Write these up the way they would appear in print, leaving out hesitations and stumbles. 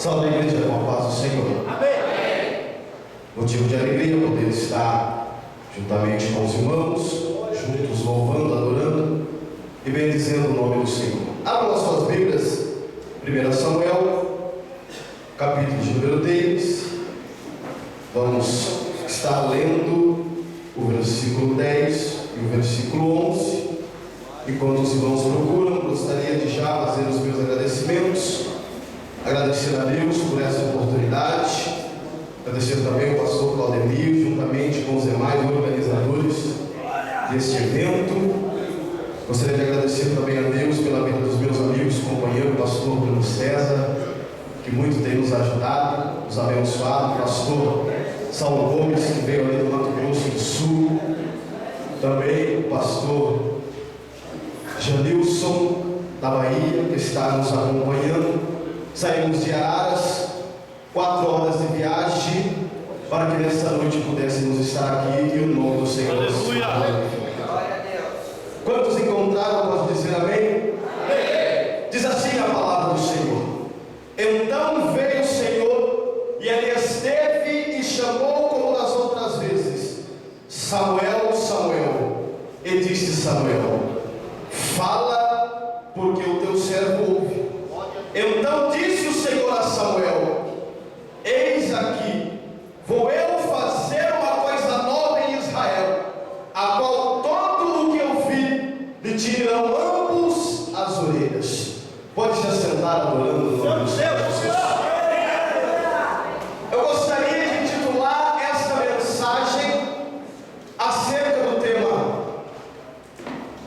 Salve a igreja com a paz do Senhor. Amém. Motivo de alegria poder estar juntamente com os irmãos, juntos louvando, adorando e bendizendo o nome do Senhor. Abram as suas Bíblias, 1 Samuel, capítulo de número 3. Vamos estar lendo o versículo 10 e o versículo 11. Enquanto os irmãos procuram, gostaria de já fazer os meus agradecimentos. Agradecer a Deus por essa oportunidade, agradecer também ao pastor Claudemir, juntamente com os demais organizadores deste evento. Gostaria de agradecer também a Deus pela vida dos meus amigos, companheiro, pastor Bruno César, que muito tem nos ajudado, nos abençoado, pastor Saulo Gomes, que veio ali do Mato Grosso do Sul, também o pastor Janilson, da Bahia, que está nos acompanhando. Saímos de Araras, 4 horas de viagem, para que nesta noite pudéssemos estar aqui e o nome do Senhor. Aleluia. Quantos encontraram, posso dizer amém? Amém. Diz assim a palavra do Senhor: então veio o Senhor e ele esteve e chamou como das outras vezes: Samuel, Samuel. E disse Samuel: fala, porque o teu servo ouve. Então disse o Senhor a Samuel: eis aqui, vou eu fazer uma coisa nova em Israel, a qual todo o que eu vi lhe tirarão ambos as orelhas. Pode se assentar adorando o nome do Senhor. Eu gostaria de titular esta mensagem acerca do tema: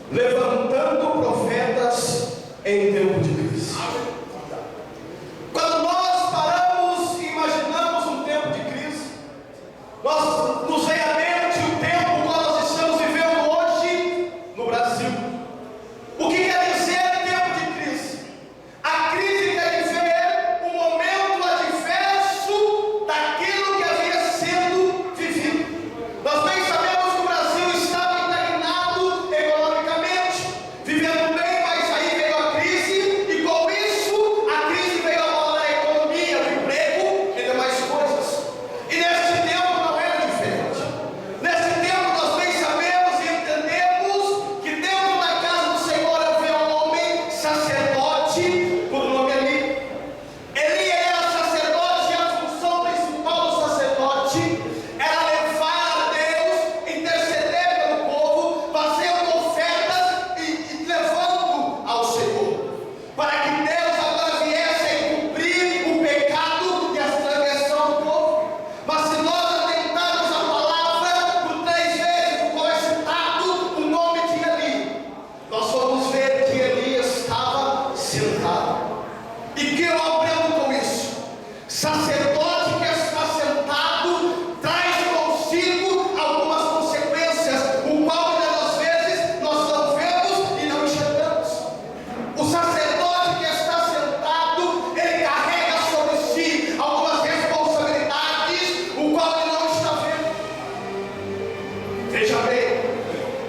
levantando profetas em tempo de crise. Quando nós paramos e imaginamos um tempo de crise, nos vem à mente o tempo que nós estamos vivendo hoje no Brasil. O que quer dizer tempo de crise? A crise quer dizer um momento adverso daquilo que havia sido vivido. Nós bem sabemos que o Brasil estava estagnado economicamente, vivendo bem, mas aí veio a crise, e com isso a crise veio abalar a economia, o emprego e demais coisas. E nesse tempo não era diferente. Nesse tempo nós bem sabemos e entendemos que dentro da casa do Senhor havia um homem sacerdote por nome Eli. Eli era sacerdote, e a função principal do sacerdote era levar a Deus, interceder pelo povo, fazendo ofertas e levando ao Senhor, para que Deus agora viesse a cumprir o pecado e a transgressão do povo. Mas se nós atentarmos a palavra por 3 vezes, por qual é citado o nome de Eli, nós vamos ver que Eli estava sentado. E que eu aprendo com isso? Sacerdote que está sentado traz consigo algumas consequências, o qual muitas das vezes nós não vemos e não enxergamos. O sacerdote que está sentado, ele carrega sobre si algumas responsabilidades, o qual ele não está vendo. Veja bem,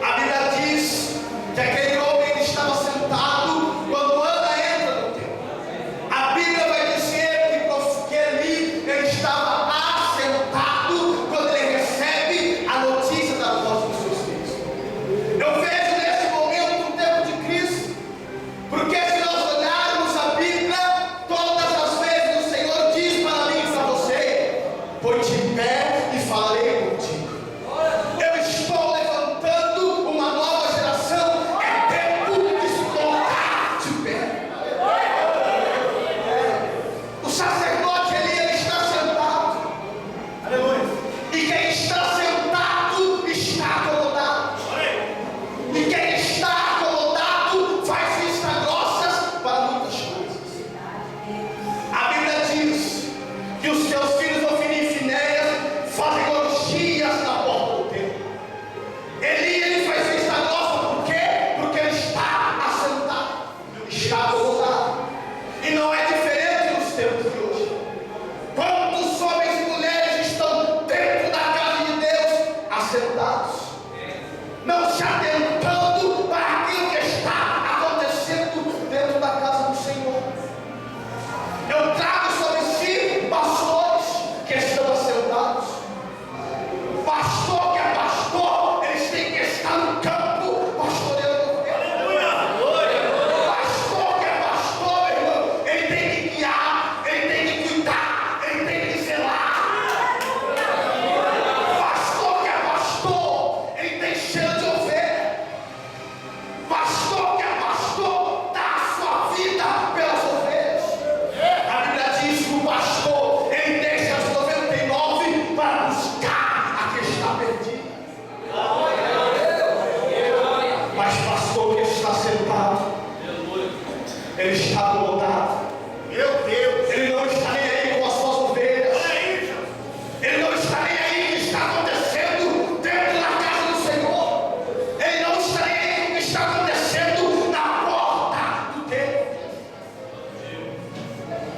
a Bíblia diz que aquele homem ele estava sentado quando Ana entra no templo. A Bíblia vai dizer que Eli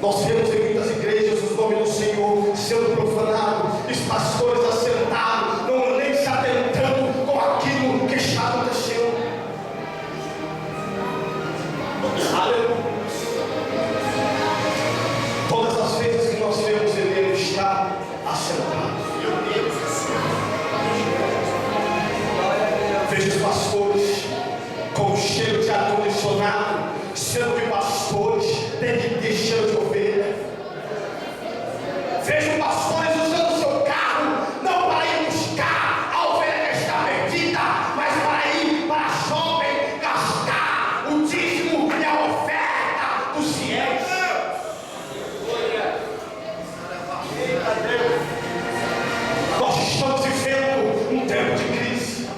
Nós vemos em muitas igrejas o nome do Senhor sendo profanado, os pastores assentados, não nem se atentando com aquilo que está acontecendo. Aleluia. Todas as vezes que nós vemos ele está assentado. Veja os pastores com cheiro de ar-condicionado, sendo que pastores têm que ter cheiro de ovelha. Veja pastores usando seu carro, não para ir buscar a ovelha que está perdida, mas para ir para a shopping, gastar o dízimo e a oferta dos fiéis. Nós estamos vivendo um tempo de crise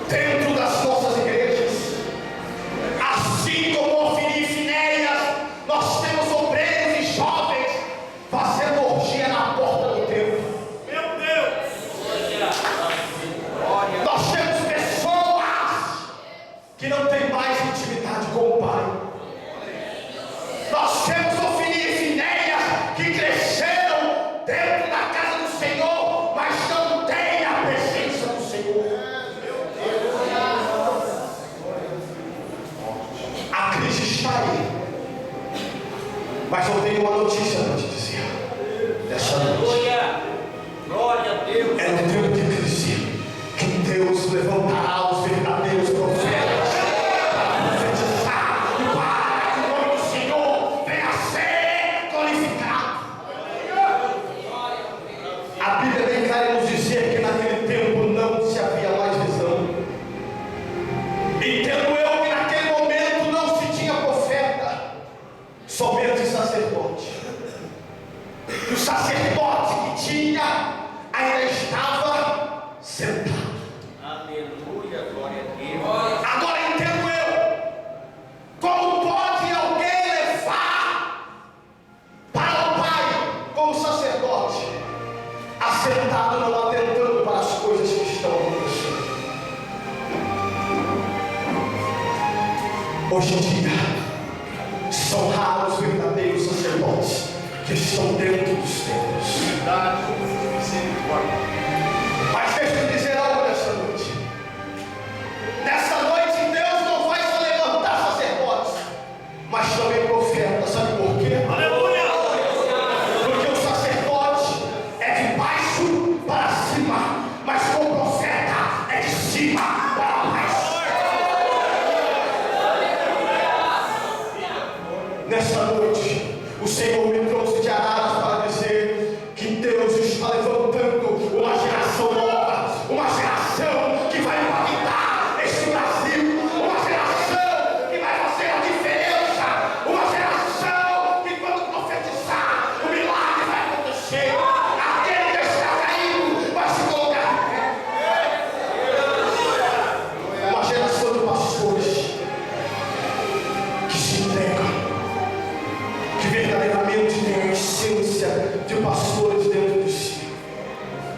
dentro das nossas igrejas. Assim como Ofni e Finéias, nós temos obreiros e jovens fazendo orgia na porta do templo. Meu Deus! Nós temos pessoas que não têm mais intimidade com o Pai. Nós temos Ofni e Finéias que cresceram dentro da casa do Senhor, mas não têm a presença do Senhor. A crise está aí, mas eu tenho uma notícia para te dizer. Essa noite glória a Deus. é no tempo de crise que Deus levantará os verdadeiros profetas para profetizar e para que o nome do Senhor venha a ser glorificado. A Bíblia bem clara nos dizer que naquele tempo não se havia mais visão. Entendo eu que naquele momento não se tinha profeta, somente sacerdote. E o sacerdote que tinha ainda estava sentado. Aleluia, glória a Deus. Agora entendo eu, como pode alguém levar para o Pai como sacerdote, assentado não atentando para as coisas que estão acontecendo. Hoje em dia, são raros os verdadeiros sacerdotes que estão dentro dos templos. Mas deixa eu dizer algo nessa noite. Nessa noite Deus não vai só levantar sacerdotes, mas também profetas. Sabe por quê? Aleluia! Porque o sacerdote é de baixo para cima, mas o profeta é de cima para baixo. Nessa noite, o Senhor me trouxe de Araras para dizer que Deus está levantando uma geração nova, uma geração que vai impactar este Brasil, uma geração que vai fazer a diferença, uma geração que quando profetizar, o milagre vai acontecer, aquele que está caído vai se colocar de pé. Uma geração de pastores que se entregam, que verdadeiramente tem a essência de pastores dentro de si.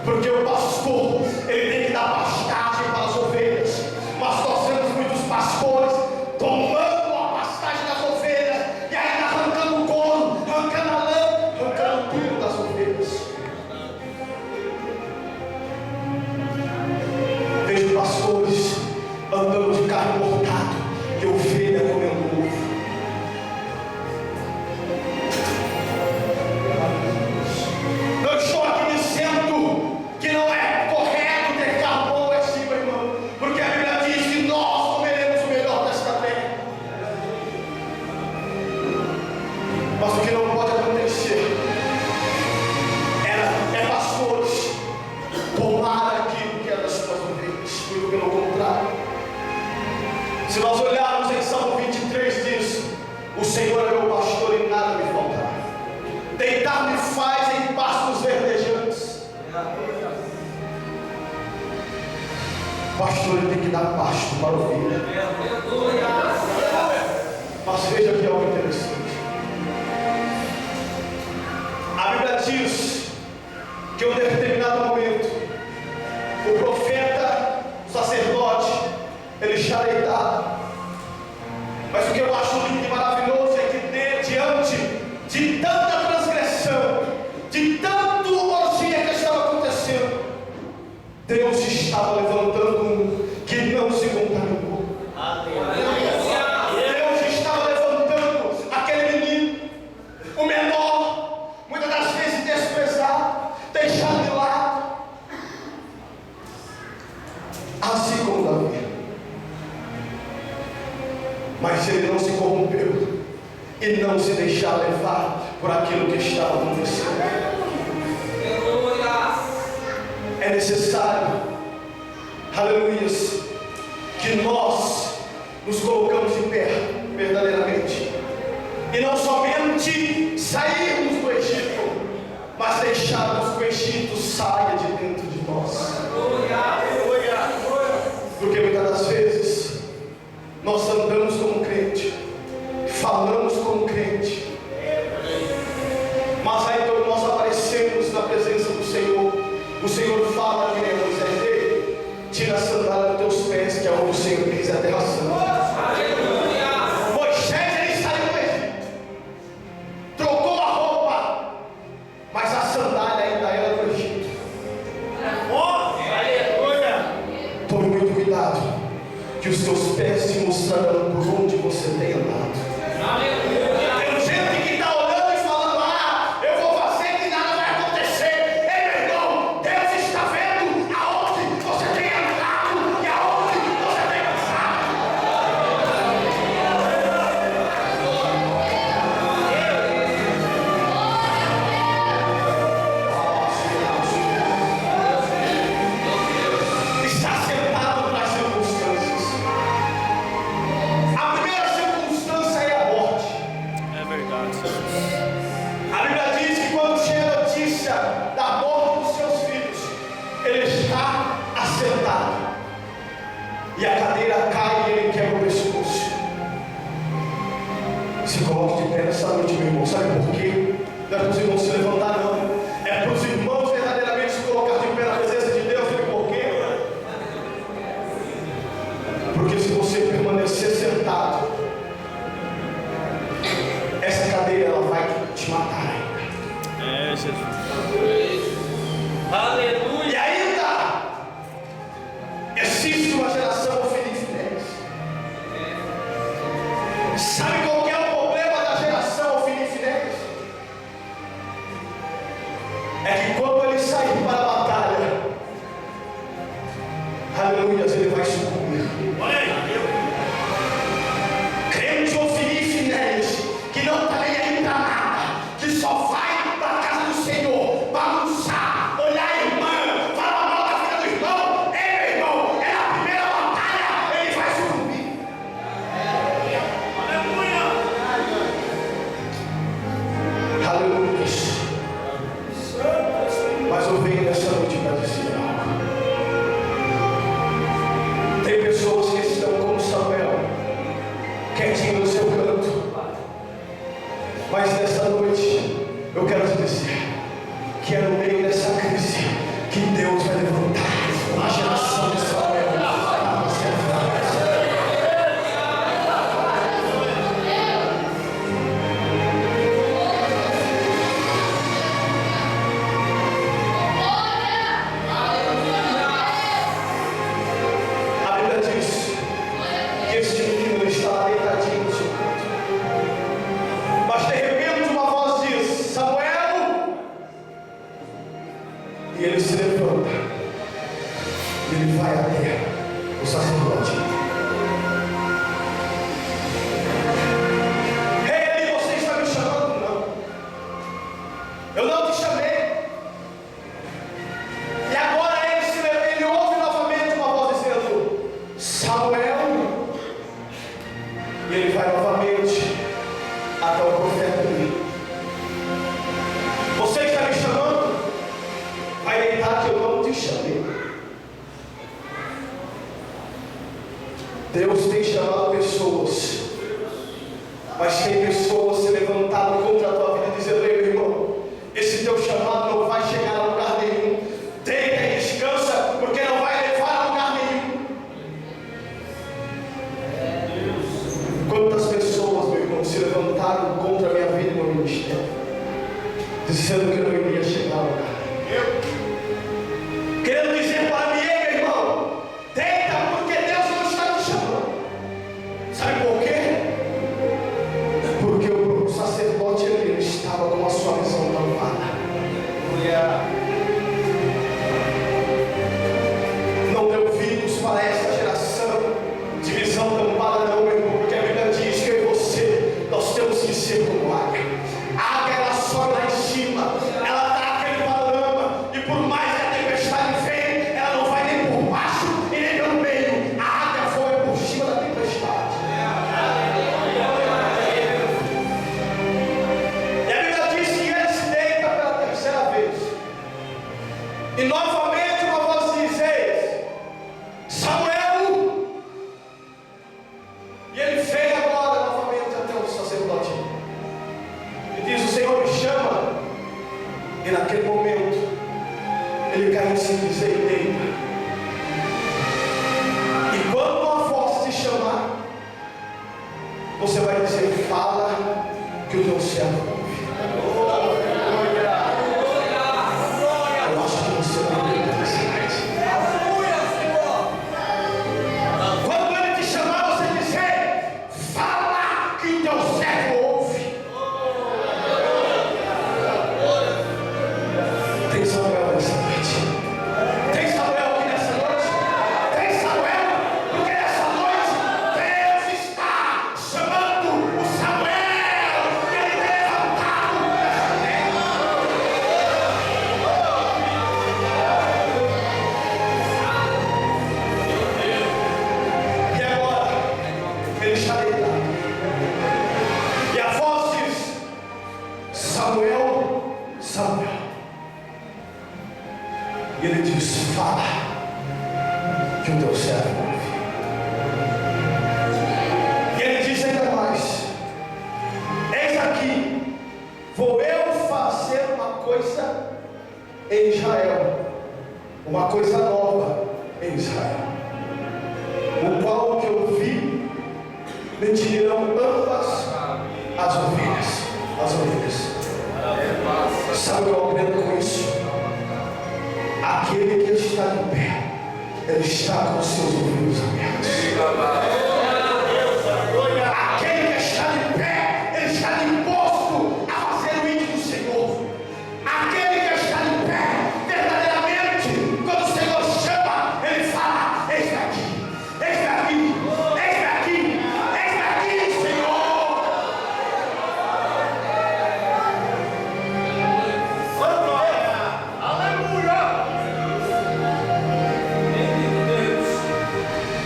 Porque o pastor, ele tem que dar pastagem para as ovelhas, mas nós temos muitos pastores tomando a pastagem das ovelhas e ainda arrancando o couro, arrancando a lã, arrancando tudo das ovelhas. Vejo pastores andando de carro importado e ovelha comendo ovo. Eu estou aqui dizendo que não é correto ter carro bom, é sim, meu irmão, porque a Bíblia diz que nós comeremos o melhor desta terra. Mas o que não pode acontecer é pastores tomar aquilo que é das suas ovelhas, muito pelo contrário. Se nós olharmos em Salmo 23, diz: o Senhor é meu pastor e nada me faltará. Deitar-me faz em pastos verdejantes. Pastor, ele tem que dar pasto para o ovelha. Mas veja aqui algo interessante. A Bíblia diz que em um determinado momento, o profeta, o sacerdote, ele está deitado. Mas o que eu acho lindo e maravilhoso é que diante e não se deixar levar por aquilo que está acontecendo. É necessário, aleluia, que nós nos colocamos de pé verdadeiramente, e não somente sairmos do Egito, mas deixarmos que o Egito saia de dentro de nós. Porque muitas das vezes nós andamos como crente, falamos como crente, mas aí quando nós aparecemos na presença do Senhor, o Senhor fala que nem Moisés dele: tira a sandália dos teus pés, que é onde o Senhor diz a terra santa. Moisés, ele saiu do Egito, trocou a roupa, mas a sandália ainda era do Egito. Tome muito cuidado, que os teus pés te mostrarão por onde você tem andado. Tem gente que está olhando e falando: ah, eu vou fazer que nada vai acontecer. Ei, meu irmão, Deus está vendo aonde você tem andado e aonde você tem passado. Está sentado nas circunstâncias. A primeira circunstância é a morte. É verdade. A Bíblia diz que quando chega a notícia da morte dos seus filhos, ele está assentado, e a cadeira cai e ele quebra o pescoço. Se coloque de pé nessa noite, meu irmão. Sabe por quê? Não é para os irmãos se levantar, não. É para os irmãos verdadeiramente se colocar de pé na presença de Deus. Sabe por quê? Porque se você permanecer sentado, essa cadeira ela vai te matar ainda. É, Jesus. Aleluia. E ainda existe uma geração Ofini-Finéis. Sabe qual que é o problema da geração Ofini-Finéis? É que quando ele sair para a batalha, aleluia, ele vai sucumbir. Crente Ofini-Finéis, que não está nem aí para nada, que só vai para a casa do Senhor, bagunçar, olhar a irmã, falar mal da vida do irmão. Ei, meu irmão, é na primeira batalha, ele vai sucumbir. Aleluia. Mas eu venho nessa noite para dizer algo. Tem pessoas que estão como Samuel, quietinho no seu canto. Mas nessa noite eu quero te dizer que é no meio dessa crise que Deus vai levantar a geração de Samuel para você. A Bíblia diz que este menino está deitadinho no seu canto. Mas de repente uma voz diz: Samuel! E ele se levanta. E ele vai até o sacerdote. Ei, você está me chamando? Não. Eu não te chamei. E agora ele ouve novamente uma voz dizendo: Samuel. E ele vai novamente até o profeta dele. Você está me chamando? Vai deitar que eu não te chamei. Deus tem chamado pessoas, mas tem pessoas se levantando contra a tua vida, dizendo: ei, meu irmão, esse teu chamado não vai chegar a lugar nenhum. Deita e descansa, porque não vai levar a lugar nenhum. Quantas pessoas, meu irmão, se levantaram contra a minha vida e meu ministério, dizendo que eu não iria chegar a lugar nenhum. Querendo dizer para mim: ei, meu irmão, deita, porque Deus não está te chamando. Sabe por quê? Porque o sacerdote ele estava com a sua visão tampada. Não dê ouvidos para esta geração de visão tampada, não, meu irmão, porque a Bíblia diz que eu e você, nós temos que ser E naquele momento, ele cai em si e diz: ei, deita. E quando uma voz te chamar, você vai dizer: fala, que o teu servo ouve. Eu acho que você não tem capacidade. Quando ele te chamar, você dizer: fala, que o teu servo ouve. Tem Samuel nessa noite. Tem Samuel aqui nessa noite. Tem Samuel, porque nessa noite Deus está chamando o Samuel que ele tem levantado nessa terra. E agora ele está deitado. E a voz diz: Samuel, Samuel. E ele diz: fala, que o teu servo ouve. E ele diz ainda mais: eis aqui, vou eu fazer uma coisa em Israel, uma coisa nova em Israel, o qual que eu vi, me dirão ambas as ovelhas. Sabe o que eu aprendo com isso? Aquele que está de pé, ele está com seus ouvidos abertos. Aquele que está de pé, ele está disposto a fazer o íntimo do Senhor. Aquele que está de pé, verdadeiramente, quando o Senhor chama, ele fala: eis-me aqui, eis-me aqui, eis-me aqui, eis-me aqui, Senhor.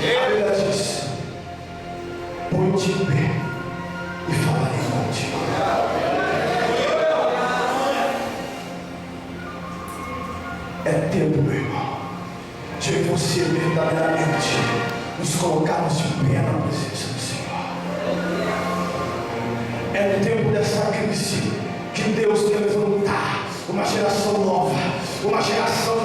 A Bíblia diz: põe-te em pé e falarei contigo. É tempo, meu irmão, de você verdadeiramente nos colocarmos de pé na presença do Senhor. É no tempo dessa crise que Deus quer levantar uma geração nova, uma geração